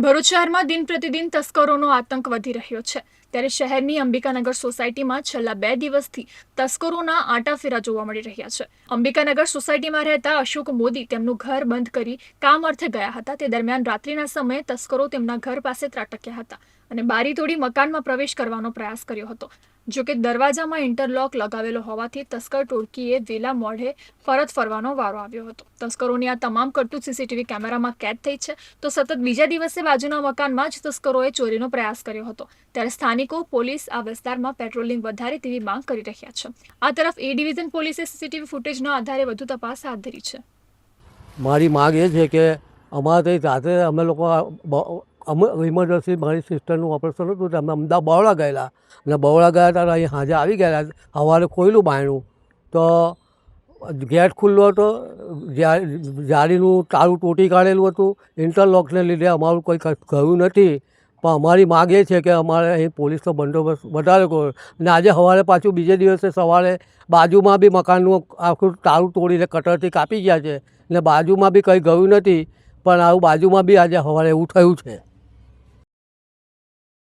ભરૂચ શહેરમાં દિન પ્રતિદિન તસ્કરોનો આતંક વધી રહ્યો છે ત્યારે શહેરની અંબિકાનગર સોસાયટીમાં છેલ્લા 2 દિવસથી તસ્કરોના આંટાફેરા જોવા મળી રહ્યા છે। અંબિકાનગર સોસાયટીમાં રહેતા અશોક મોદી તેમનું ઘર બંધ કરી કામ અર્થે ગયા હતા। તે દરમિયાન રાત્રિના સમયે તસ્કરો તેમના ઘર પાસે ત્રાટક્યા હતા અને બારી તોડી મકાનમાં પ્રવેશ કરવાનો પ્રયાસ કર્યો હતો। જો કે દરવાજામાં ઇન્ટરલોક લગાવેલો હોવાથી તસ્કર ટોળકીએ વેલા મોઢે પરત ફરવાનો વારો આવ્યો હતો। તસ્કરોની આ તમામ કરતૂત સીસીટીવી કેમેરામાં કેદ થઈ છે તો સતત બીજા દિવસે બાજુના મકાનમાં જ તસ્કરોએ ચોરીનો પ્રયાસ કર્યો હતો ત્યારે સ્થાનિકો પોલીસ આ વિસ્તારમાં પેટ્રોલિંગ વધારે તેવી માંગ કરી રહ્યા છે। આ તરફ એ ડિવિઝન પોલીસે સીસીટીવી ફૂટેજના આધારે વધુ તપાસ હાથ ધરી છે। મારી માંગ એ છે કે અમારે રાત્રે અમે લોકો ઇમરજન્સી મારી સિસ્ટરનું ઓપરેશન હતું તો અમે અમદાવાદ બરોડા ગયેલા અને બરોડા ગયા ત્યારે અહીં સાંજે આવી ગયેલા। સવારે ખોલ્યું બાયણું તો ગેટ ખુલ્લો હતો, જાળીનું તાળું તૂટી કાઢેલું હતું। ઇન્ટરલોકને લીધે અમારું કોઈ ગયું નથી, પણ અમારી માંગ એ છે કે અમારે અહીં પોલીસનો બંદોબસ્ત વધારે કરો અને આજે સવારે પાછું બીજે દિવસે સવારે બાજુમાં બી મકાનનું આખું તાળું તોડીને કટરથી કાપી ગયા છે અને બાજુમાં બી કંઈ ગયું નથી, પણ આવું બાજુમાં બી આજે સવારે એવું થયું છે।